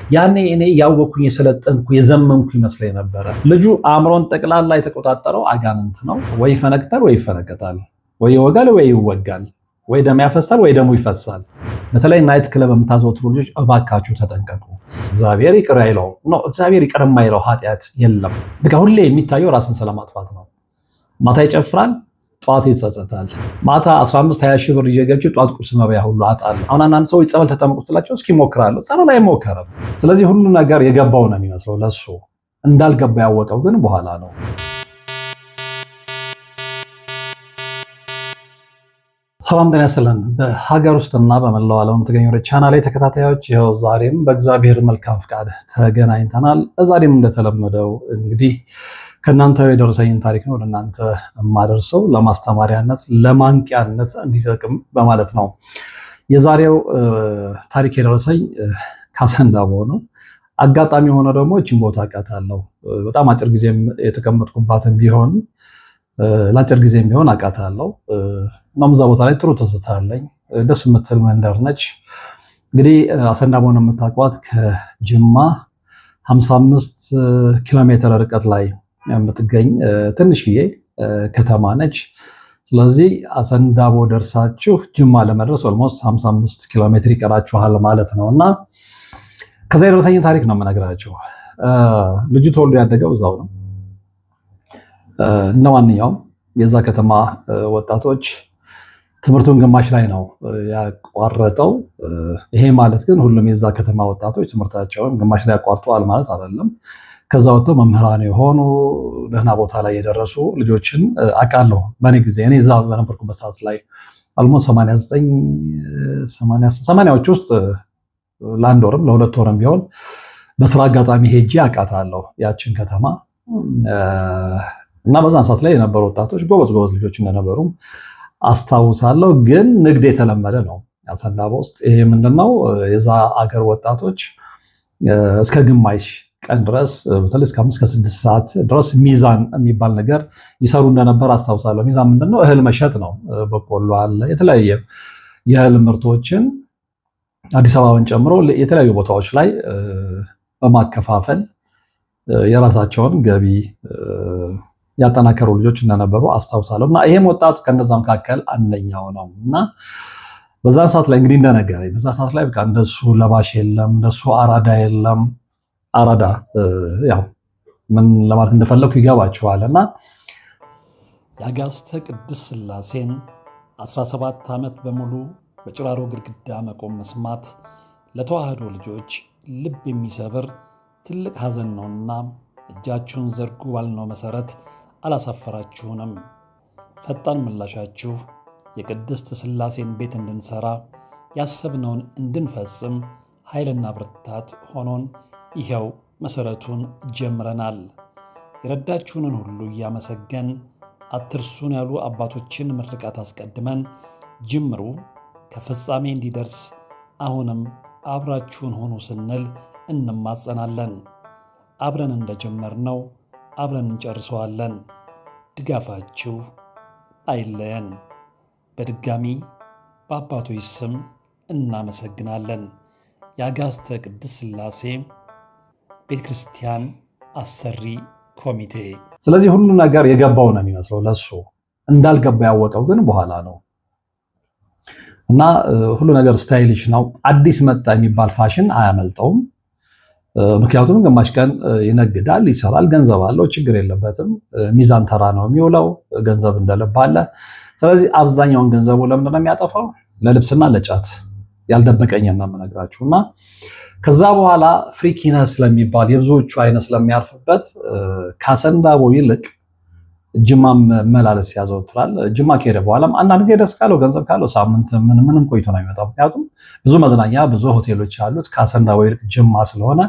ያኔ እኔ ያወኩኝ የሰለጠንኩ የዘመንኩ ይመስለኝ ነበረ። ልጁ አእምሮን ጠቅላላ የተቆጣጠረው አጋንንት ነው። ወይ ይፈነክታል ወይ ይፈነከታል፣ ወይ ይወጋል ወይ ይወጋል፣ ወይ ደም ያፈሳል ወይ ደሙ ይፈሳል። በተለይ ናይት ክለብ የምታዘወትሩ ልጆች እባካችሁ ተጠንቀቁ። እግዚአብሔር ይቅር አይለው ነው። እግዚአብሔር ይቅር የማይለው ኃጢአት የለም። በቃ ሁሌ የሚታየው ራስን ስለማጥፋት ነው። ማታ ይጨፍራል፣ ጠዋት ይጸጸታል። ማታ 15-20 ሺህ ብር ይዤ ገብቼ ጠዋት ቁርስ መብያ ሁሉ አጣለሁ። አሁን አንዳንድ ሰዎች ጸበል ተጠመቁ ስላቸው እስኪ ሞክራለሁ፣ ጸበል አይሞከርም። ስለዚህ ሁሉ ነገር የገባው ነው የሚመስለው ለሱ፣ እንዳልገባ ያወቀው ግን በኋላ ነው። ሰላም ጤና ይስጥልን። በሀገር ውስጥና በመላው ዓለም የምትገኙ ቻናሌ ተከታታዮች ይኸው ዛሬም በእግዚአብሔር መልካም ፍቃድ ተገናኝተናል። ዛሬም እንደተለመደው እንግዲህ ከእናንተ የደረሰኝን ታሪክ ነው ለእናንተ የማደርሰው ለማስተማሪያነት ለማንቂያነት እንዲጠቅም በማለት ነው። የዛሬው ታሪክ የደረሰኝ ካሰንዳቦ ነው። አጋጣሚ ሆነ ደግሞ እችን ቦታ አውቃታለሁ። በጣም አጭር ጊዜም የተቀመጥኩባትን ቢሆን ለአጭር ጊዜም ቢሆን አውቃታለሁ። እናም እዛ ቦታ ላይ ጥሩ ትዝታ አለኝ። ደስ የምትል መንደር ነች። እንግዲህ አሰንዳቦን የምታውቋት ከጅማ 55 ኪሎ ሜትር ርቀት ላይ የምትገኝ ትንሽዬ ከተማ ነች። ስለዚህ አሰንዳቦ ደርሳችሁ ጅማ ለመድረስ ኦልሞስት 55 ኪሎ ሜትር ይቀራችኋል ማለት ነው። እና ከዛ የደረሰኝን ታሪክ ነው የምነግራችሁ። ልጁ ተወልዶ ያደገው እዛው ነው። እና ማንኛውም የዛ ከተማ ወጣቶች ትምህርቱን ግማሽ ላይ ነው ያቋረጠው። ይሄ ማለት ግን ሁሉም የዛ ከተማ ወጣቶች ትምህርታቸውን ግማሽ ላይ ያቋርጠዋል ማለት አይደለም። ከዛ ወጥተው መምህራን የሆኑ ደህና ቦታ ላይ የደረሱ ልጆችን አውቃለሁ። በእኔ ጊዜ እኔ እዛ በነበርኩበት ሰዓት ላይ አልሞስት 80ዎቹ ውስጥ ለአንድ ወርም ለሁለት ወርም ቢሆን በስራ አጋጣሚ ሄጄ አውቃታለሁ ያችን ከተማ። እና በዛን ሰዓት ላይ የነበሩ ወጣቶች ጎበዝ ልጆች እንደነበሩ አስታውሳለሁ። ግን ንግድ የተለመደ ነው አሰንዳቦ ውስጥ። ይሄ ምንድነው? የዛ አገር ወጣቶች እስከ ግማሽ ቀን ድረስ በተለይ እስከ 5-6 ሰዓት ድረስ ሚዛን የሚባል ነገር ይሰሩ እንደነበር አስታውሳለሁ። ሚዛን ምንድነው? እህል መሸጥ ነው። በቆሎ አለ፣ የተለያየ የእህል ምርቶችን አዲስ አበባን ጨምሮ የተለያዩ ቦታዎች ላይ በማከፋፈል የራሳቸውን ገቢ ያጠናከሩ ልጆች እንደነበሩ አስታውሳለሁ። እና ይሄም ወጣት ከነዛ መካከል አንደኛው ነው። እና በዛ ሰዓት ላይ እንግዲህ እንደነገረኝ በዛ ሰዓት ላይ በቃ እንደሱ ለባሽ የለም፣ እንደሱ አራዳ የለም። አራዳ ያው ምን ለማለት እንደፈለኩ ይገባችኋል። እና የአጋስተ ቅድስት ሥላሴን 17 ዓመት በሙሉ በጭራሮ ግድግዳ መቆም መስማት ለተዋህዶ ልጆች ልብ የሚሰብር ትልቅ ሐዘን ነውና እጃችሁን ዘርጉ ባልነው መሰረት አላሳፈራችሁንም። ፈጣን ምላሻችሁ የቅድስት ሥላሴን ቤት እንድንሰራ ያሰብነውን እንድንፈጽም ኃይልና ብርታት ሆኖን ይሄው መሰረቱን ጀምረናል። የረዳችሁንን ሁሉ እያመሰገን አትርሱን ያሉ አባቶችን ምርቃት አስቀድመን ጅምሩ ከፍጻሜ እንዲደርስ አሁንም አብራችሁን ሆኑ ስንል እንማጸናለን። አብረን እንደጀመርነው አብረን እንጨርሰዋለን። ድጋፋችሁ አይለየን። በድጋሚ በአባቶች ስም እናመሰግናለን። የአጋስተ ቅድስት ሥላሴ ቤተ ክርስቲያን አሰሪ ኮሚቴ። ስለዚህ ሁሉ ነገር የገባው ነው የሚመስለው ለሱ፣ እንዳልገባ ያወቀው ግን በኋላ ነው። እና ሁሉ ነገር ስታይሊሽ ነው። አዲስ መጣ የሚባል ፋሽን አያመልጠውም። ምክንያቱም ግማሽ ቀን ይነግዳል፣ ይሰራል፣ ገንዘብ አለው፣ ችግር የለበትም። ሚዛን ተራ ነው የሚውለው፣ ገንዘብ እንደልብ አለ። ስለዚህ አብዛኛውን ገንዘቡ ለምንድን ነው የሚያጠፋው? ለልብስና ለጫት። ያልደበቀኝ ነው የምነግራችሁ። እና ከዛ በኋላ ፍሪኪነስ ስለሚባል የብዙዎቹ አይነት ስለሚያርፍበት ካሰንዳቦ ይልቅ ጅማ መላለስ ያዘወትራል። ጅማ ከሄደ በኋላም አንዳንድ ጊዜ ደስ ካለው ገንዘብ ካለው ሳምንት ምንም ቆይቶ ነው የሚመጣው። ምክንያቱም ብዙ መዝናኛ ብዙ ሆቴሎች ያሉት ካሰንዳቦ ይልቅ ጅማ ስለሆነ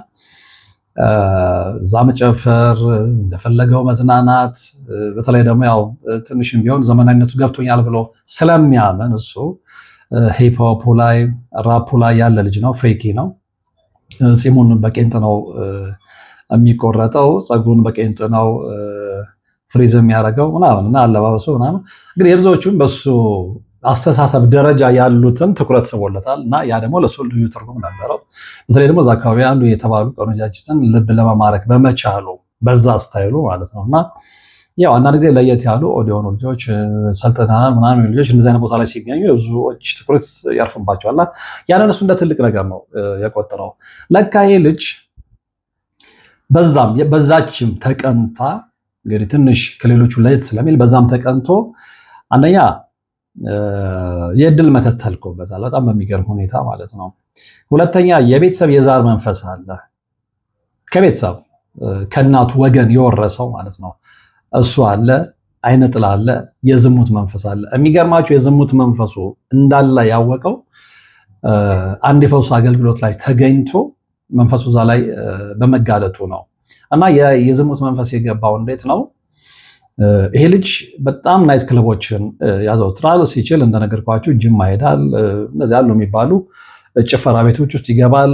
እዛ መጨፈር፣ እንደፈለገው መዝናናት፣ በተለይ ደግሞ ያው ትንሽም ቢሆን ዘመናዊነቱ ገብቶኛል ብሎ ስለሚያምን እሱ ሂፕሆፑ ላይ ራፑ ላይ ያለ ልጅ ነው። ፍሪኪ ነው። ፂሙን በቄንጥ ነው የሚቆረጠው፣ ፀጉሩን በቄንጥ ነው ፍሪዝ የሚያደርገው ምናምን እና አለባበሱ ምናምን እንግዲህ የብዙዎቹም በሱ አስተሳሰብ ደረጃ ያሉትን ትኩረት ስቦለታል እና ያ ደግሞ ለሱ ልዩ ትርጉም ነበረው። በተለይ ደግሞ እዛ አካባቢ ያሉ የተባሉ ቆነጃጅትን ልብ ለመማረክ በመቻሉ በዛ ስታይሉ ማለት ነው። እና ያው አንዳንድ ጊዜ ለየት ያሉ ኦዲዮኑ ልጆች ሰልጥነናል ምናምን ልጆች እንደዚህ አይነት ቦታ ላይ ሲገኙ ብዙዎች ትኩረት ያርፍባቸዋልና ያንን እሱ እንደ ትልቅ ነገር ነው የቆጠረው። ለካ ይሄ ልጅ በዛችም ተቀንታ እንግዲህ ትንሽ ከሌሎቹ ለየት ስለሚል በዛም ተቀንቶ አንደኛ የእድል መተት ተልኮበታል በጣም በሚገርም ሁኔታ ማለት ነው። ሁለተኛ የቤተሰብ የዛር መንፈስ አለ፣ ከቤተሰብ ከእናቱ ወገን የወረሰው ማለት ነው። እሱ አለ፣ አይነ ጥላ አለ፣ የዝሙት መንፈስ አለ። የሚገርማቸው የዝሙት መንፈሱ እንዳለ ያወቀው አንድ የፈውስ አገልግሎት ላይ ተገኝቶ መንፈሱ እዛ ላይ በመጋለጡ ነው። እና የዝሙት መንፈስ የገባው እንዴት ነው? ይሄ ልጅ በጣም ናይት ክለቦችን ያዘወትራል። ሲችል እንደነገርኳችሁ ጅማ ይሄዳል። እነዚህ ያሉ የሚባሉ ጭፈራ ቤቶች ውስጥ ይገባል።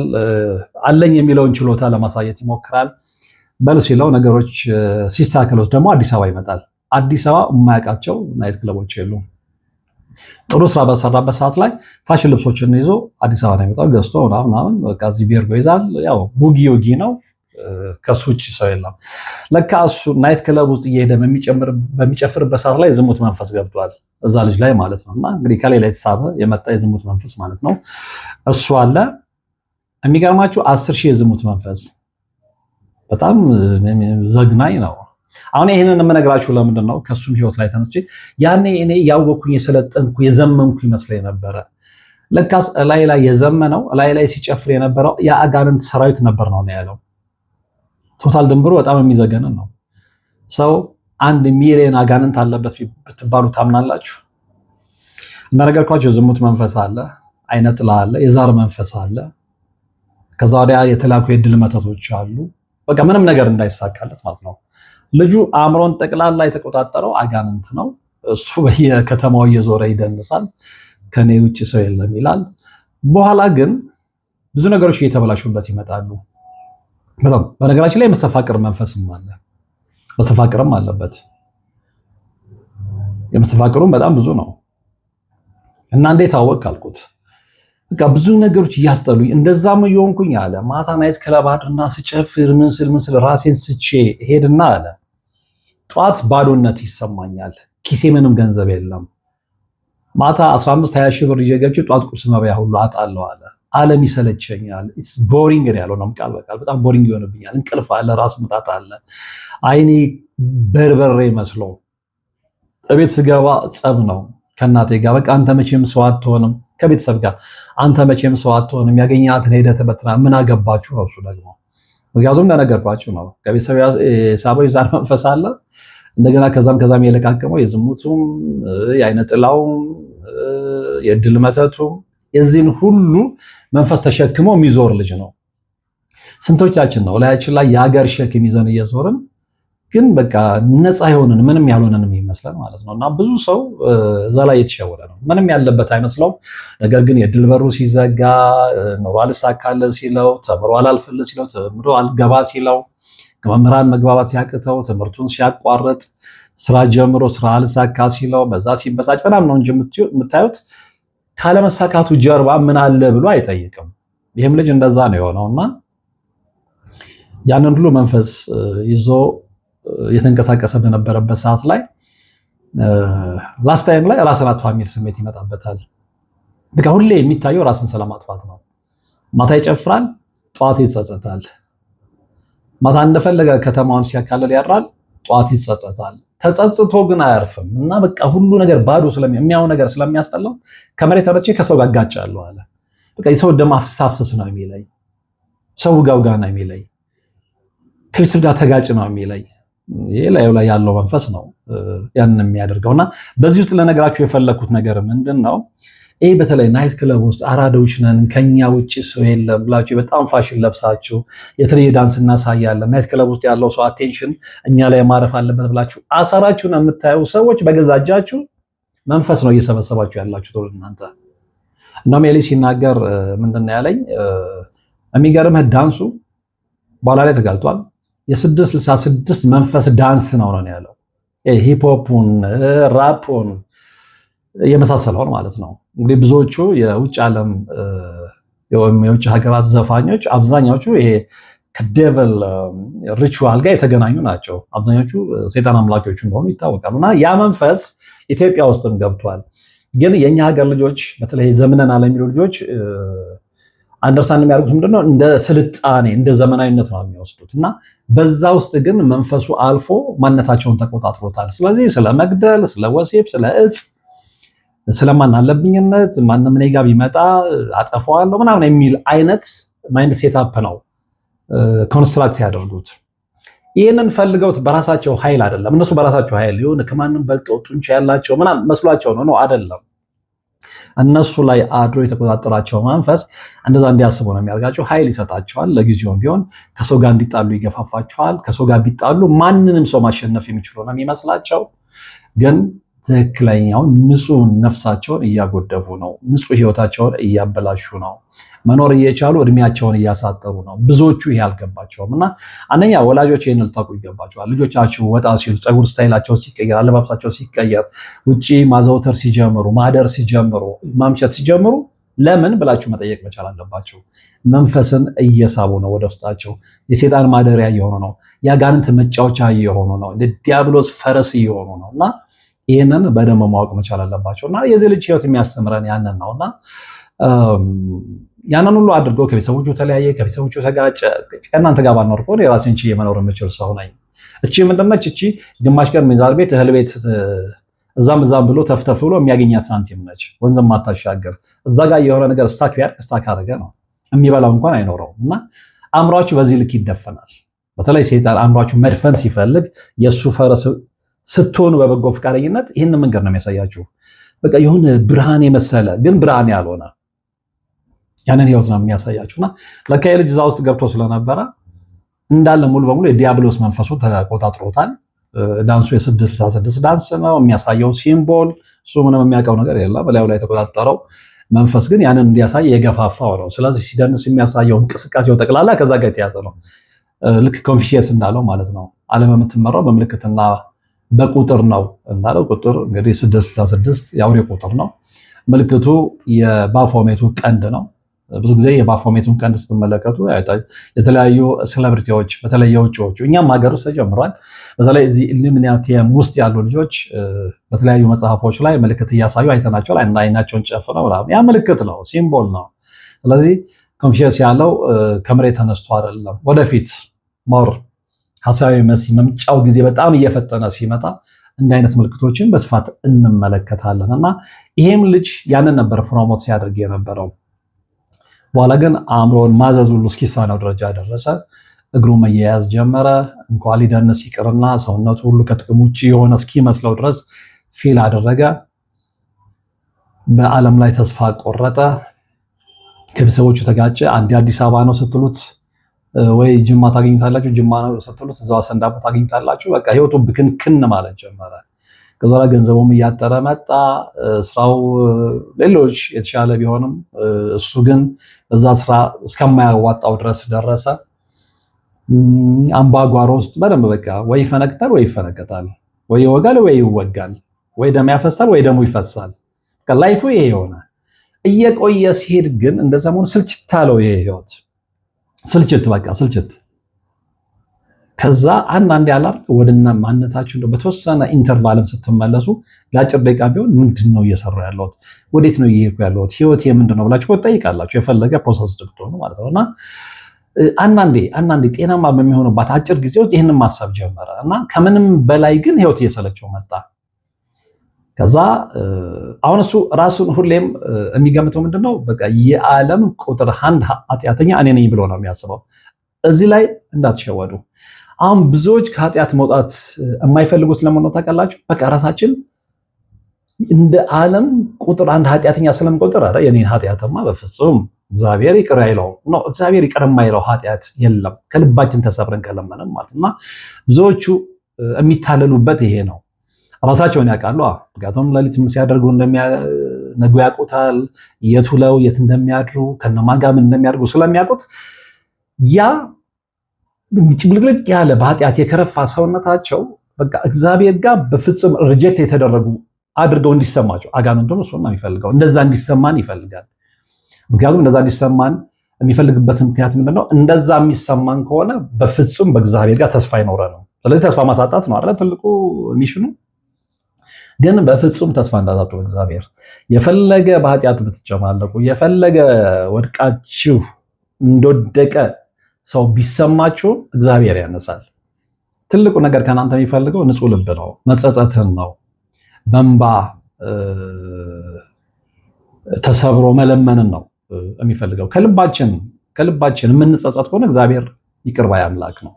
አለኝ የሚለውን ችሎታ ለማሳየት ይሞክራል። በል ሲለው ነገሮች ሲስተካከሉት ደግሞ አዲስ አበባ ይመጣል። አዲስ አበባ የማያውቃቸው ናይት ክለቦች የሉም። ጥሩ ስራ በሰራበት ሰዓት ላይ ፋሽን ልብሶችን ይዞ አዲስ አበባ ነው የሚመጣው ገዝቶ ምናምን በቃ እዚህ ቢርጎ ይዛል። ያው ቡጊ ውጊ ነው፣ ከሱ ውጭ ሰው የለም። ለካ እሱ ናይት ክለብ ውስጥ እየሄደ በሚጨፍርበት ሰዓት ላይ ዝሙት መንፈስ ገብቷል እዛ ልጅ ላይ ማለት ነው። እና እንግዲህ ከሌላ የተሳበ የመጣ የዝሙት መንፈስ ማለት ነው እሱ አለ። የሚገርማችሁ 10,000 የዝሙት መንፈስ በጣም ዘግናኝ ነው። አሁን ይሄንን የምነግራችሁ ለምንድን ነው? ከሱም ህይወት ላይ ተነስቼ ያኔ እኔ ያወኩኝ የሰለጠንኩ የዘመንኩ ይመስለኝ ነበረ። ለካስ ላይ የዘመነው ላይ ሲጨፍር የነበረው የአጋንንት ሰራዊት ነበር ነው ያለው። ቶታል ድንብሩ በጣም የሚዘገንን ነው። ሰው 1 ሚሊዮን አጋንንት አለበት ብትባሉ ታምናላችሁ? እንደነገርኳችሁ የዝሙት መንፈስ አለ፣ አይነ ጥላ አለ፣ የዛር መንፈስ አለ። ከዛ ወዲያ የተላኩ የድል መተቶች አሉ። በቃ ምንም ነገር እንዳይሳካለት ማለት ነው። ልጁ አእምሮን ጠቅላላ የተቆጣጠረው አጋንንት ነው። እሱ በየከተማው እየዞረ ይደንሳል። ከኔ ውጭ ሰው የለም ይላል። በኋላ ግን ብዙ ነገሮች እየተበላሹበት ይመጣሉ። በጣም በነገራችን ላይ የመስተፋቅር መንፈስም አለ፣ መስተፋቅርም አለበት። የመስተፋቅሩም በጣም ብዙ ነው። እና እንዴት አወቅ አልኩት። በቃ ብዙ ነገሮች እያስጠሉኝ እንደዛም እየሆንኩኝ አለ። ማታ ናይት ክለብ አድርና ስጨፍር ምን ስል ራሴን ስቼ ሄድና አለ ጠዋት ባዶነት ይሰማኛል። ኪሴ ምንም ገንዘብ የለም። ማታ 15-20 ሺህ ብር ይዤ ገብቼ ጠዋት ቁርስ መብያ ሁሉ አጣለሁ አለ። ዓለም ይሰለቸኛል። ኢትስ ቦሪንግ ነው ያለው ነው ቃል በቃል በጣም ቦሪንግ ይሆንብኛል። እንቅልፍ አለ፣ ራስ ምታት አለ። አይኔ በርበሬ መስሎ እቤት ስገባ ጸብ ነው ከእናቴ ጋር። በቃ አንተ መቼም ሰው አትሆንም፣ ከቤተሰብ ጋር አንተ መቼም ሰው አትሆንም፣ ያገኛትን ሄደህ ትበትናለህ። ምን አገባችሁ ነው እሱ ደግሞ። ምክንያቱም እንደነገርኳችሁ ነው ከቤተሰብ የሳበው የዛር መንፈስ አለ። እንደገና ከዛም የለቃቀመው የዝሙቱም የአይነ ጥላውም የድል መተቱም የዚህን ሁሉ መንፈስ ተሸክሞ የሚዞር ልጅ ነው። ስንቶቻችን ነው ላያችን ላይ የሀገር ሸክም ይዘን እየዞርን ግን በቃ ነፃ የሆንን ምንም ያልሆነን የሚመስለን ማለት ነው። እና ብዙ ሰው እዛ ላይ የተሸወደ ነው። ምንም ያለበት አይመስለውም። ነገር ግን የድል በሩ ሲዘጋ፣ ኑሮ አልሳካልህ ሲለው፣ ተምሮ አላልፍልህ ሲለው፣ ተምሮ አልገባ ሲለው፣ ከመምህራን መግባባት ሲያቅተው፣ ትምህርቱን ሲያቋርጥ፣ ስራ ጀምሮ ስራ አልሳካ ሲለው፣ በዛ ሲበሳጭ ምናምን ነው እንጂ የምታዩት ካለመሳካቱ ጀርባ ምን አለ ብሎ አይጠይቅም። ይህም ልጅ እንደዛ ነው የሆነው እና ያንን ሁሉ መንፈስ ይዞ የተንቀሳቀሰ በነበረበት ሰዓት ላይ ላስት ታይም ላይ ራስን አጥፋ የሚል ስሜት ይመጣበታል። በቃ ሁሌ የሚታየው ራስን ስለማጥፋት ነው። ማታ ይጨፍራል፣ ጠዋት ይጸጸታል። ማታ እንደፈለገ ከተማውን ሲያካልል ያድራል፣ ጠዋት ይጸጸታል። ተጸጽቶ ግን አያርፍም እና በቃ ሁሉ ነገር ባዶ የሚያው ነገር ስለሚያስጠላው ከመሬት ተነስቼ ከሰው ጋር እጋጫለሁ አለ። በቃ የሰው ደም አፍሳፍስ ነው የሚለኝ፣ ሰው ጋውጋ ነው የሚለኝ፣ ከቤተሰብ ጋር ተጋጭ ነው የሚለኝ። ይሄ ላይ ያለው መንፈስ ነው ያንን የሚያደርገውና በዚህ ውስጥ ለነገራችሁ የፈለኩት ነገር ምንድን ነው? ይሄ በተለይ ናይት ክለብ ውስጥ አራዳዎች ነን ከኛ ውጭ ሰው የለም ብላችሁ በጣም ፋሽን ለብሳችሁ የተለየ ዳንስ እናሳያለን፣ ናይት ክለብ ውስጥ ያለው ሰው አቴንሽን እኛ ላይ ማረፍ አለበት ብላችሁ አሳራችሁን የምታዩ ሰዎች በገዛ እጃችሁ መንፈስ ነው እየሰበሰባችሁ ያላችሁ ተወል እናንተ። እንደውም ኤሊ ሲናገር ምንድን ነው ያለኝ? የሚገርምህ ዳንሱ በኋላ ላይ ተጋልጧል። የ666 መንፈስ ዳንስ ነው ያለው። ሂፕሆፑን፣ ራፑን የመሳሰለውን ማለት ነው። እንግዲህ ብዙዎቹ የውጭ ዓለም የውጭ ሀገራት ዘፋኞች አብዛኛዎቹ ይሄ ከዴቨል ሪቹዋል ጋር የተገናኙ ናቸው። አብዛኞቹ ሴጣን አምላኪዎች እንደሆኑ ይታወቃሉ። እና ያ መንፈስ ኢትዮጵያ ውስጥም ገብቷል። ግን የእኛ ሀገር ልጆች በተለይ ዘመነናል የሚሉ ልጆች አንደርስታንድ የሚያደርጉት ምንድነው እንደ ስልጣኔ እንደ ዘመናዊነት ነው የሚወስዱት። እና በዛ ውስጥ ግን መንፈሱ አልፎ ማንነታቸውን ተቆጣጥሮታል። ስለዚህ ስለ መግደል፣ ስለ ወሲብ፣ ስለ እጽ፣ ስለማን አለብኝነት ማንም እኔ ጋ ቢመጣ አጠፋዋለሁ ምናምን የሚል አይነት ማይንድ ሴታፕ ነው ኮንስትራክት ያደርጉት። ይህንን ፈልገውት በራሳቸው ኃይል አይደለም። እነሱ በራሳቸው ኃይል ይሁን ከማንም በልጠው ጡንቻ ያላቸው ምናምን መስሏቸው ነው አይደለም። እነሱ ላይ አድሮ የተቆጣጠራቸው መንፈስ እንደዛ እንዲያስቡ ነው የሚያደርጋቸው። ኃይል ይሰጣቸዋል። ለጊዜውም ቢሆን ከሰው ጋር እንዲጣሉ ይገፋፋቸዋል። ከሰው ጋር ቢጣሉ ማንንም ሰው ማሸነፍ የሚችሉ ነው የሚመስላቸው። ግን ትክክለኛውን ንጹህ ነፍሳቸውን እያጎደፉ ነው። ንጹህ ህይወታቸውን እያበላሹ ነው። መኖር እየቻሉ እድሜያቸውን እያሳጠሩ ነው። ብዙዎቹ ይሄ አልገባቸውም። እና አንደኛ ወላጆች ይህን ልታውቁ ይገባቸዋል። ልጆቻችሁ ወጣ ሲሉ ፀጉር ስታይላቸው ሲቀየር፣ አለባበሳቸው ሲቀየር፣ ውጭ ማዘውተር ሲጀምሩ፣ ማደር ሲጀምሩ፣ ማምሸት ሲጀምሩ ለምን ብላችሁ መጠየቅ መቻል አለባቸው። መንፈስን እየሳቡ ነው ወደ ውስጣቸው። የሴጣን ማደሪያ እየሆኑ ነው። የአጋንንት መጫወቻ እየሆኑ ነው። ዲያብሎስ ፈረስ እየሆኑ ነው። እና ይህንን በደንብ ማወቅ መቻል አለባቸው። እና የዚህ ልጅ ህይወት የሚያስተምረን ያንን ነው። እና ያንን ሁሉ አድርጎ ከቤተሰቦቹ ተለያየ፣ ከቤተሰቦቹ ተጋጨ። ከእናንተ ጋር ባኖር ከሆነ የራሴን ችዬ መኖር የምችል ሰው ነኝ። እቺ ምንድነች? እቺ ግማሽ ቀን ሚዛር ቤት እህል ቤት እዛም ብሎ ተፍተፍ ብሎ የሚያገኛት ሳንቲም ነች። ወንዝም ማታሻገር። እዛ ጋር የሆነ ነገር ስታክ ቢያርቅ ስታክ አደረገ ነው የሚበላው እንኳን አይኖረውም። እና አእምሯችሁ በዚህ ልክ ይደፈናል። በተለይ ሴጣን አእምሯችሁ መድፈን ሲፈልግ የእሱ ፈረስ ስትሆኑ በበጎ ፈቃደኝነት ይህንን መንገድ ነው የሚያሳያችሁ። በቃ የሆነ ብርሃን የመሰለ ግን ብርሃን ያልሆነ ያንን ህይወት ነው የሚያሳያችሁ። እና ለካ የልጅ እዛ ውስጥ ገብቶ ስለነበረ እንዳለ ሙሉ በሙሉ የዲያብሎስ መንፈሱ ተቆጣጥሮታል። ዳንሱ የ666 ዳንስ ነው የሚያሳየው ሲምቦል። እሱ ምንም የሚያውቀው ነገር የለም። በላዩ ላይ የተቆጣጠረው መንፈስ ግን ያንን እንዲያሳይ የገፋፋው ነው። ስለዚህ ሲደንስ የሚያሳየው እንቅስቃሴው ጠቅላላ ከዛ ጋር የተያዘ ነው። ልክ ኮንፊሽየስ እንዳለው ማለት ነው። ዓለም የምትመራው በምልክትና በቁጥር ነው እንዳለው። ቁጥር እንግዲህ 666 የአውሬ ቁጥር ነው። ምልክቱ የባፎሜቱ ቀንድ ነው። ብዙ ጊዜ የባፎሜቱን ቀንድ ስትመለከቱ የተለያዩ ሴሌብሪቲዎች በተለይ የውጭዎቹ እኛም ሀገር ውስጥ ተጀምሯል። በተለይ እዚህ ኢሉሚናቲየም ውስጥ ያሉ ልጆች በተለያዩ መጽሐፎች ላይ ምልክት እያሳዩ አይተናቸዋል። አይናቸውን ጨፍነው ያ ምልክት ነው፣ ሲምቦል ነው። ስለዚህ ኮንፊሽየስ ያለው ከመሬት ተነስቶ አይደለም። ወደፊት ሞር ሐሳዊ መሲህ መምጫው ጊዜ በጣም እየፈጠነ ሲመጣ እንደ አይነት ምልክቶችን በስፋት እንመለከታለን። እና ይሄም ልጅ ያንን ነበር ፕሮሞት ሲያደርግ የነበረው። በኋላ ግን አእምሮን ማዘዝ ሁሉ እስኪሳነው ደረጃ ደረሰ። እግሩ መያያዝ ጀመረ። እንኳን ሊደንስ ይቅርና ሰውነቱ ሁሉ ከጥቅም ውጭ የሆነ እስኪመስለው ድረስ ፊል አደረገ። በዓለም ላይ ተስፋ ቆረጠ። ከቤተሰቦቹ ተጋጨ። አንድ አዲስ አበባ ነው ስትሉት ወይ ጅማ ታገኙታላችሁ፣ ጅማ ነው ስትሉት እዛው አሰንዳቦ ታገኙታላችሁ። በቃ ህይወቱ ብክንክን ማለት ጀመረ። ከዛ ገንዘቡም እያጠረ መጣ። ስራው ሌሎች የተሻለ ቢሆንም እሱ ግን በዛ ስራ እስከማያዋጣው ድረስ ደረሰ። አምባጓሮ ውስጥ በደንብ በቃ ወይ ይፈነቅታል ወይ ይፈነቀጣል፣ ወይ ይወጋል ወይ ይወጋል፣ ወይ ደም ያፈሳል ወይ ደሙ ይፈሳል። በቃ ላይፉ ይሄ የሆነ እየቆየ ሲሄድ ግን እንደ ሰሞኑ ስልችት አለው ይሄ ህይወት። ስልችት በቃ ስልችት። ከዛ አንዳንድ ያላር ወደና ማንነታችሁ በተወሰነ ኢንተርቫልም ስትመለሱ ለአጭር ደቂቃ ቢሆን ምንድነው እየሰራ ያለሁት፣ ወዴት ነው እየሄድኩ ያለሁት፣ ህይወት ምንድነው ብላችሁ ትጠይቃላችሁ። የፈለገ ፕሮሰስ ትክክል ነው ማለት ነውና አንዳንዴ ጤናማ በሚሆንባት አጭር ጊዜ ውስጥ ይህንን ማሰብ ጀመረ እና ከምንም በላይ ግን ህይወት እየሰለቸው መጣ። ከዛ አሁን እሱ ራሱን ሁሌም የሚገምተው ምንድነው በቃ የዓለም ቁጥር 1 ኃጢአተኛ እኔ ነኝ ብሎ ነው የሚያስበው። እዚህ ላይ እንዳትሸወዱ። አሁን ብዙዎች ከኃጢአት መውጣት የማይፈልጉት ለምን ነው ታውቃላችሁ? በቃ ራሳችን እንደ ዓለም ቁጥር 1 ኃጢአተኛ ስለምንቆጥር ኧረ የኔን ኃጢአትማ በፍጹም እግዚአብሔር ይቅር አይለው ነው። እግዚአብሔር ይቅር የማይለው ኃጢአት የለም ከልባችን ተሰብረን ከለመንን ማለት እና ብዙዎቹ የሚታለሉበት ይሄ ነው። ራሳቸውን ያውቃሉ። ምክንያቱም ሌሊት ምን ሲያደርጉ እንደሚያነጉ ያውቁታል። የት ውለው የት እንደሚያድሩ ከነማን ጋር ምን እንደሚያደርጉ ስለሚያውቁት ያ ጭምልቅልቅ ያለ በኃጢአት የከረፋ ሰውነታቸው በቃ እግዚአብሔር ጋር በፍጹም ሪጀክት የተደረጉ አድርገው እንዲሰማቸው። አጋንንቱም እሱን ነው የሚፈልገው፣ እንደዛ እንዲሰማን ይፈልጋል። ምክንያቱም እንደዛ እንዲሰማን የሚፈልግበት ምክንያት ምንድነው? እንደዛ የሚሰማን ከሆነ በፍጹም በእግዚአብሔር ጋር ተስፋ አይኖረንም። ስለዚህ ተስፋ ማሳጣት ነው አይደል ትልቁ ሚሽኑ። ግን በፍጹም ተስፋ እንዳታጡ በእግዚአብሔር። የፈለገ በኃጢአት ብትጨማለቁ፣ የፈለገ ወድቃችሁ እንደወደቀ ሰው ቢሰማችሁ እግዚአብሔር ያነሳል። ትልቁ ነገር ከእናንተ የሚፈልገው ንጹህ ልብ ነው፣ መጸጸትን ነው፣ በእንባ ተሰብሮ መለመንን ነው የሚፈልገው። ከልባችን የምንጸጸት ከሆነ እግዚአብሔር ይቅር ባይ አምላክ ነው።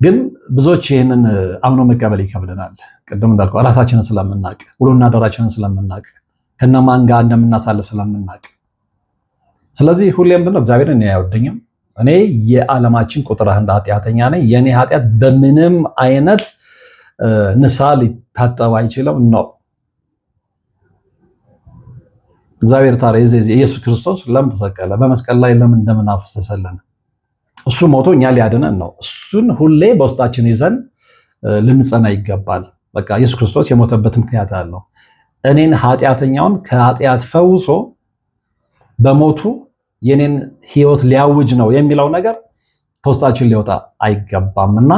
ግን ብዙዎች ይህንን አምኖ መቀበል ይከብደናል። ቅድም እንዳልኩ ራሳችንን ስለምናቅ፣ ውሎና አዳራችንን ስለምናቅ፣ ከነማን ጋር እንደምናሳልፍ ስለምናቅ። ስለዚህ ሁሌም ብነው እግዚአብሔር እኔ አይወደኝም፣ እኔ የዓለማችን ቁጥር አንድ ኃጢአተኛ ነኝ፣ የእኔ ኃጢአት በምንም አይነት ንስሐ ሊታጠብ አይችልም ነው። እግዚአብሔር ታዲያ ኢየሱስ ክርስቶስ ለምን ተሰቀለ? በመስቀል ላይ ለምን እንደምን አፈሰሰልን? እሱ ሞቶ እኛ ሊያድነን ነው። እሱን ሁሌ በውስጣችን ይዘን ልንጸና ይገባል። በቃ ኢየሱስ ክርስቶስ የሞተበት ምክንያት አለው። እኔን ኃጢአተኛውን ከኃጢአት ፈውሶ በሞቱ የኔን ሕይወት ሊያውጅ ነው የሚለው ነገር ከውስጣችን ሊወጣ አይገባምና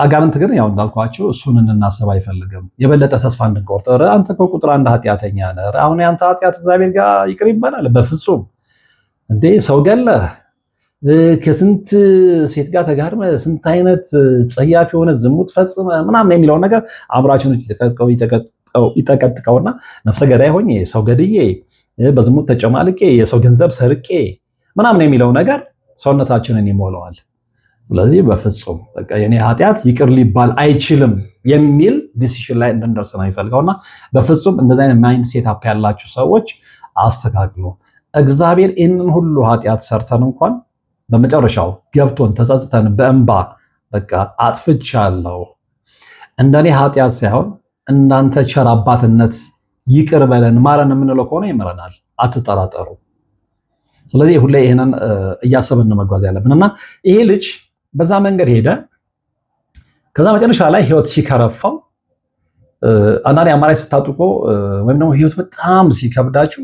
አጋንንት ግን ያው እንዳልኳችሁ እሱን እንድናስብ አይፈልግም። የበለጠ ተስፋ እንድንቆርጥ አንተ ቁጥር አንድ ኃጢአተኛ ነህ፣ አሁን ያንተ ኃጢአት እግዚአብሔር ጋር ይቅር ይባላል? በፍጹም እንዴ! ሰው ገለህ ከስንት ሴት ጋር ተጋድመ ስንት አይነት ጸያፍ የሆነ ዝሙት ፈጽመ ምናምን የሚለውን ነገር አእምሯችን ይጠቀጥቀውና ነፍሰ ገዳይ ሆኜ ሰው ገድዬ በዝሙት ተጨማልቄ የሰው ገንዘብ ሰርቄ ምናምን የሚለው ነገር ሰውነታችንን ይሞላዋል። ስለዚህ በፍጹም በቃ የኔ ኃጢአት ይቅር ሊባል አይችልም የሚል ዲሲሽን ላይ እንድንደርስ ነው የሚፈልገውና በፍጹም እንደዚህ አይነት ማይንድ ሴት አፕ ያላችሁ ሰዎች አስተካክሉ። እግዚአብሔር ይህንን ሁሉ ኃጢአት ሰርተን እንኳን በመጨረሻው ገብቶን ተጸጽተን በእንባ በቃ አጥፍቻለሁ እንደኔ ኃጢአት ሳይሆን እንዳንተ ቸር አባትነት ይቅር በለን ማረን የምንለው ከሆነ ይምረናል፣ አትጠራጠሩ። ስለዚህ ሁሌ ይሄንን እያሰብን መጓዝ ያለብንና ይሄ ልጅ በዛ መንገድ ሄደ። ከዛ መጨረሻ ላይ ህይወት ሲከረፋው አንዳንዴ አማራጭ ስታጥቆ ወይም ደግሞ ህይወት በጣም ሲከብዳችሁ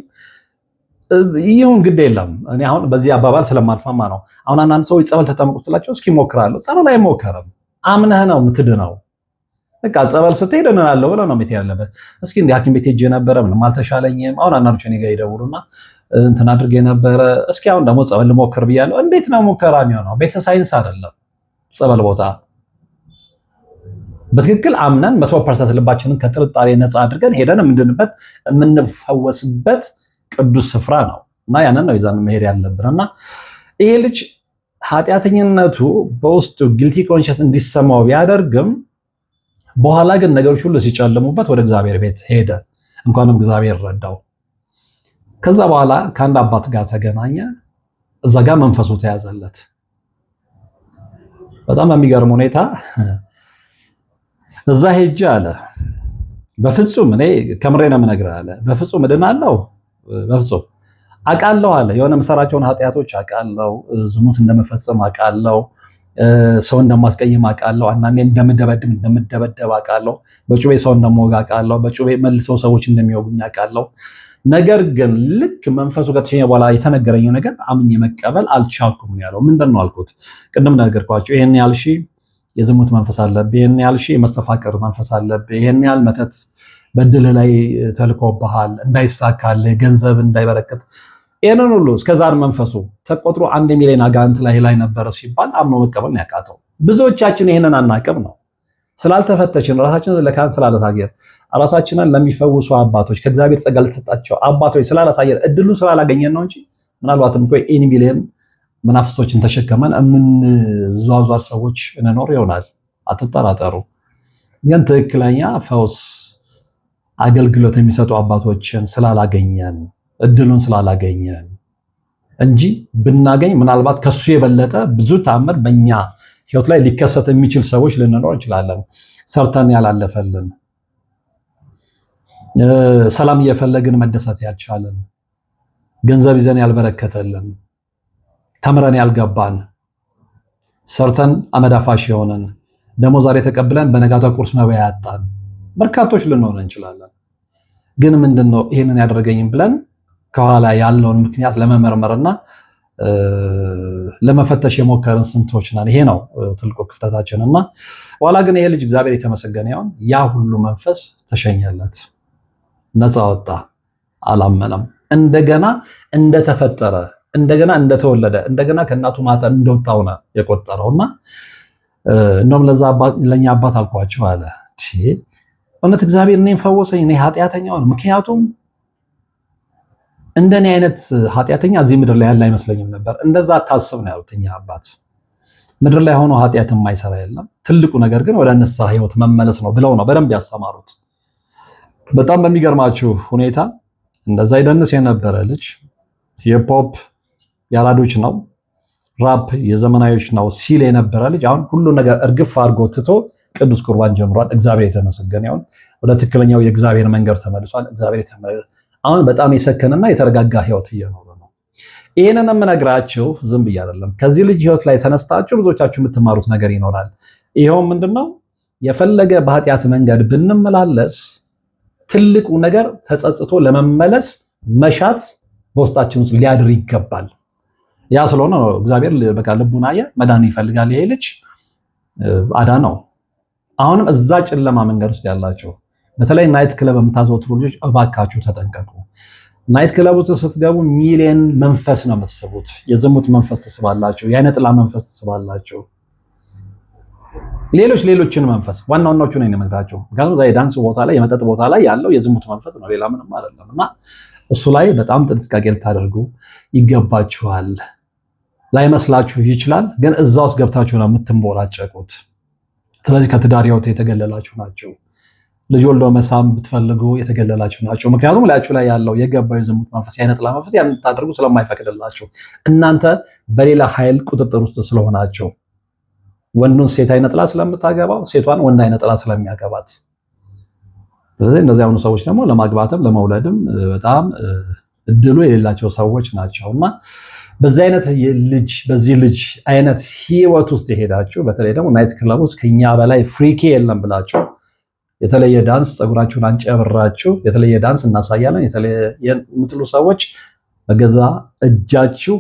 ይሁን ግድ የለም። እኔ አሁን በዚህ አባባል ስለማትማማ ነው። አሁን አንዳንድ ሰዎች ጸበል ተጠመቁ ስላቸው እስኪ ሞክራለሁ። ጸበል አይሞከርም። አምነህ ነው የምትድነው። በቃ ጸበል ስትሄድ እድናለሁ ብለህ ነው የምትሄድ ያለበት። እስኪ እንደ ሐኪም ቤት ሄጄ ነበረ ምንም አልተሻለኝም። አሁን አንዳንዶች እኔ ጋር ይደውሉና እንትን አድርጌ ነበረ እስኪ አሁን ደግሞ ጸበል ልሞክር ብያለሁ። እንዴት ነው ሙከራ የሚሆነው? ቤተ ሳይንስ አይደለም ጸበል ቦታ። በትክክል አምነን 100% ልባችንን ከጥርጣሬ ነፃ አድርገን ሄደን የምንድንበት የምንፈወስበት ቅዱስ ስፍራ ነው እና ያንን ነው ይዘን መሄድ ያለብን። እና ይሄ ልጅ ኃጢአተኝነቱ በውስጡ ጊልቲ ኮንሽንስ እንዲሰማው ቢያደርግም በኋላ ግን ነገሮች ሁሉ ሲጨልሙበት ወደ እግዚአብሔር ቤት ሄደ። እንኳንም እግዚአብሔር ረዳው። ከዛ በኋላ ከአንድ አባት ጋር ተገናኘ። እዛ ጋር መንፈሱ ተያዘለት። በጣም በሚገርም ሁኔታ እዛ ሄጄ አለ በፍጹም እኔ ከምሬ ነው የምነግርህ አለ በፍጹም እድናለሁ በፍጹም አውቃለሁ አለ። የሆነ የምሰራቸውን ኃጢአቶች አውቃለሁ፣ ዝሙት እንደመፈጸም አውቃለሁ፣ ሰው እንደማስቀይም አውቃለሁ፣ አንዳንዴ እንደምደበደብ አውቃለሁ፣ በጩቤ ሰው እንደምወጋ አውቃለሁ፣ በጩቤ መልሰው ሰዎች እንደሚወጉኝ አውቃለሁ። ነገር ግን ልክ መንፈሱ ከተሸኘ በኋላ የተነገረኝ ነገር አምኜ መቀበል አልቻልኩም ያለው። ምንድን ነው አልኩት። ቅድም ነገርኳቸው። ይሄን ያህል ሺህ የዝሙት መንፈስ አለብህ፣ ይሄን ያህል ሺህ የመስተፋቅር መንፈስ አለብህ፣ ይሄን ያህል መተት በድል ላይ ተልኮብሃል፣ እንዳይሳካልህ፣ ገንዘብ እንዳይበረከት፣ ይሄንን ሁሉ እስከዛር መንፈሱ ተቆጥሮ 1 ሚሊዮን አጋንንት ላይ ነበረ ሲባል አምኖ መቀበል ነው ያቃተው። ብዙዎቻችን ይሄንን አናቅም ነው ስላልተፈተችን፣ ራሳችንን ለካህን ስላላሳየን፣ ራሳችንን ለሚፈውሱ አባቶች ከእግዚአብሔር ጸጋ ለተሰጣቸው አባቶች ስላላሳየን፣ እድሉን ስላላገኘን ነው እንጂ ምናልባትም እኮ 1 ሚሊዮን መናፍስቶችን ተሸከመን የምንዟዟር ሰዎች እንኖር ይሆናል። አትጠራጠሩ። ግን ትክክለኛ ፈውስ አገልግሎት የሚሰጡ አባቶችን ስላላገኘን፣ እድሉን ስላላገኘን እንጂ ብናገኝ ምናልባት ከሱ የበለጠ ብዙ ተአምር በእኛ ህይወት ላይ ሊከሰት የሚችል ሰዎች ልንኖር እንችላለን። ሰርተን ያላለፈልን፣ ሰላም እየፈለግን መደሰት ያልቻለን፣ ገንዘብ ይዘን ያልበረከተልን፣ ተምረን ያልገባን፣ ሰርተን አመዳፋሽ የሆነን፣ ደግሞ ዛሬ ተቀብለን በነጋታ ቁርስ መበያ ያጣን በርካቶች ልንሆን እንችላለን። ግን ምንድነው ይሄንን ያደረገኝም ብለን ከኋላ ያለውን ምክንያት ለመመርመርና ለመፈተሽ የሞከርን ስንቶች ነን? ይሄ ነው ትልቁ ክፍተታችን። እና ኋላ ግን ይሄ ልጅ እግዚአብሔር የተመሰገነ ይሁን ያ ሁሉ መንፈስ ተሸኘለት፣ ነፃ ወጣ፣ አላመነም። እንደገና እንደተፈጠረ፣ እንደገና እንደተወለደ፣ እንደገና ከእናቱ ማህፀን እንደወጣው ነው የቆጠረውና እንደውም ለኛ አባት አልኳቸው አለ እውነት እግዚአብሔር እኔን ፈወሰኝ፣ እኔ ኃጢአተኛው ነው። ምክንያቱም እንደኔ አይነት ኃጢአተኛ እዚህ ምድር ላይ ያለ አይመስለኝም ነበር። እንደዛ አታስብ ነው ያሉት እኛ አባት። ምድር ላይ ሆኖ ኃጢአት የማይሰራ የለም፣ ትልቁ ነገር ግን ወደ ንስሐ ህይወት መመለስ ነው ብለው ነው በደንብ ያስተማሩት። በጣም በሚገርማችሁ ሁኔታ እንደዛ ይደንስ የነበረ ልጅ የፖፕ የአራዶች ነው፣ ራፕ የዘመናዊዎች ነው ሲል የነበረ ልጅ አሁን ሁሉ ነገር እርግፍ አድርጎ ትቶ ቅዱስ ቁርባን ጀምሯል። እግዚአብሔር የተመሰገነ ይሁን። ወደ ትክክለኛው የእግዚአብሔር መንገድ ተመልሷል። እግዚአብሔር አሁን በጣም የሰከነና የተረጋጋ ህይወት እየኖረ ነው። ይህንን የምነግራችሁ ዝም ብዬ አይደለም። ከዚህ ልጅ ህይወት ላይ ተነስታችሁ ብዙዎቻችሁ የምትማሩት ነገር ይኖራል። ይኸውም ምንድነው? የፈለገ በኃጢአት መንገድ ብንመላለስ ትልቁ ነገር ተጸጽቶ ለመመለስ መሻት በውስጣችን ውስጥ ሊያድር ይገባል። ያ ስለሆነ ነው እግዚአብሔር በቃ ልቡን አየ፣ መዳን ይፈልጋል ይሄ ልጅ አዳነው። አሁንም እዛ ጨለማ መንገድ ውስጥ ያላችሁ በተለይ ናይት ክለብ የምታዘወትሩ ልጆች እባካችሁ ተጠንቀቁ። ናይት ክለብ ውስጥ ስትገቡ ሚሊየን መንፈስ ነው የምትስቡት። የዝሙት መንፈስ ትስባላችሁ፣ የዓይነ ጥላ መንፈስ ትስባላችሁ፣ ሌሎችን መንፈስ ዋና ዋናዎቹ ነው የምነግራችሁ። ምክንያቱም የዳንስ ቦታ ላይ የመጠጥ ቦታ ላይ ያለው የዝሙት መንፈስ ነው፣ ሌላ ምንም አይደለም። እና እሱ ላይ በጣም ጥንቃቄ ልታደርጉ ይገባችኋል። ላይመስላችሁ ይችላል፣ ግን እዛ ውስጥ ገብታችሁ ነው የምትንቦራጨቁት። ስለዚህ ከትዳር ህይወት የተገለላችሁ ናቸው። ልጅ ወልዶ መሳም ብትፈልጉ የተገለላችሁ ናቸው። ምክንያቱም ላያችሁ ላይ ያለው የገባው የዝሙት መንፈስ፣ የዓይነ ጥላ መንፈስ ያን ታደርጉ ስለማይፈቅድላችሁ እናንተ በሌላ ኃይል ቁጥጥር ውስጥ ስለሆናችሁ፣ ወንዱን ሴት ዓይነ ጥላ ስለምታገባው፣ ሴቷን ወንድ ዓይነ ጥላ ስለሚያገባት፣ ስለዚህ እንደዚህ ያሉ ሰዎች ደግሞ ለማግባትም ለመውለድም በጣም እድሉ የሌላቸው ሰዎች ናቸውና በዚህ ልጅ አይነት ህይወት ውስጥ የሄዳችሁ በተለይ ደግሞ ናይት ክለብ ውስጥ ከኛ በላይ ፍሪኪ የለም ብላችሁ የተለየ ዳንስ ፀጉራችሁን አንጨብራችሁ የተለየ ዳንስ እናሳያለን የተለየ የምትሉ ሰዎች በገዛ እጃችሁ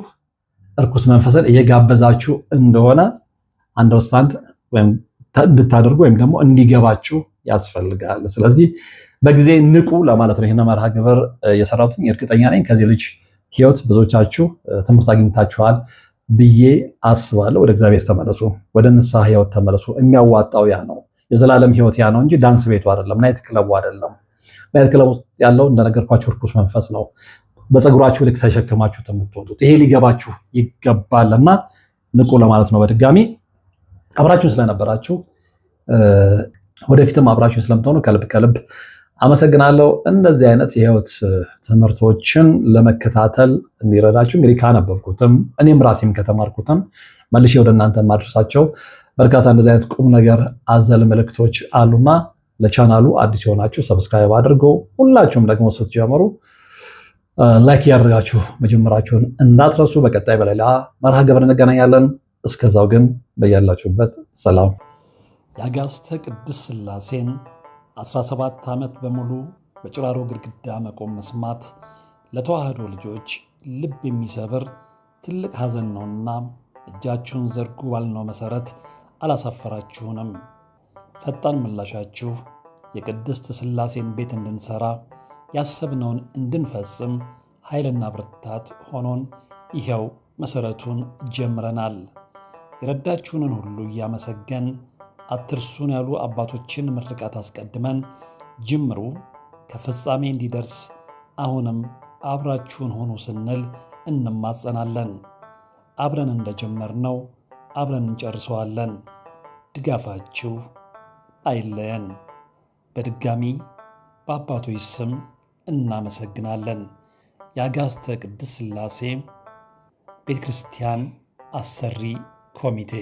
እርኩስ መንፈስን እየጋበዛችሁ እንደሆነ አንደርስታንድ ወይም እንድታደርጉ ወይም ደግሞ እንዲገባችሁ ያስፈልጋል። ስለዚህ በጊዜ ንቁ ለማለት ነው። ይሄን መርሃ ግብር የሰራሁት እርግጠኛ ነኝ ከዚህ ልጅ ህይወት ብዙዎቻችሁ ትምህርት አግኝታችኋል ብዬ አስባለሁ። ወደ እግዚአብሔር ተመለሱ፣ ወደ ንስሐ ህይወት ተመለሱ። የሚያዋጣው ያ ነው። የዘላለም ህይወት ያ ነው እንጂ ዳንስ ቤቱ አይደለም፣ ናይት ክለቡ አይደለም። ናይት ክለብ ውስጥ ያለው እንደነገርኳችሁ እርኩስ መንፈስ ነው። በፀጉራችሁ ልክ ተሸክማችሁ የምትወጡት ይሄ ሊገባችሁ ይገባልና ንቁ ለማለት ነው። በድጋሚ አብራችሁን ስለነበራችሁ ወደፊትም አብራችሁን ስለምትሆኑ ከልብ አመሰግናለሁ። እንደዚህ አይነት የህይወት ትምህርቶችን ለመከታተል እንዲረዳችሁ እንግዲህ ካነበብኩትም እኔም ራሴም ከተማርኩትም መልሼ ወደ እናንተ ማድረሳቸው በርካታ እንደዚህ አይነት ቁም ነገር አዘል መልእክቶች አሉና ለቻናሉ አዲስ የሆናችሁ ሰብስክራይብ አድርጎ ሁላችሁም ደግሞ ስትጀምሩ ላይክ ያደርጋችሁ መጀመራችሁን እንዳትረሱ። በቀጣይ በሌላ መርሃ ግብር እንገናኛለን። እስከዛው ግን በያላችሁበት ሰላም። የአጋዕዝተ ቅድስት ሥላሴን 17 ዓመት በሙሉ በጭራሮ ግድግዳ መቆም መስማት ለተዋህዶ ልጆች ልብ የሚሰብር ትልቅ ሐዘን ነውና እጃችሁን ዘርጉ ባልነው መሰረት አላሳፈራችሁንም። ፈጣን ምላሻችሁ የቅድስት ሥላሴን ቤት እንድንሰራ ያሰብነውን እንድንፈጽም ኃይልና ብርታት ሆኖን ይሄው መሰረቱን ጀምረናል። የረዳችሁንን ሁሉ እያመሰገን አትርሱን ያሉ አባቶችን ምርቃት አስቀድመን ጅምሩ ከፍጻሜ እንዲደርስ አሁንም አብራችሁን ሆኑ ስንል እንማጸናለን። አብረን እንደጀመርነው አብረን እንጨርሰዋለን። ድጋፋችሁ አይለየን። በድጋሚ በአባቶች ስም እናመሰግናለን። የአጋዕዝተ ቅድስት ሥላሴ ቤተ ክርስቲያን አሰሪ ኮሚቴ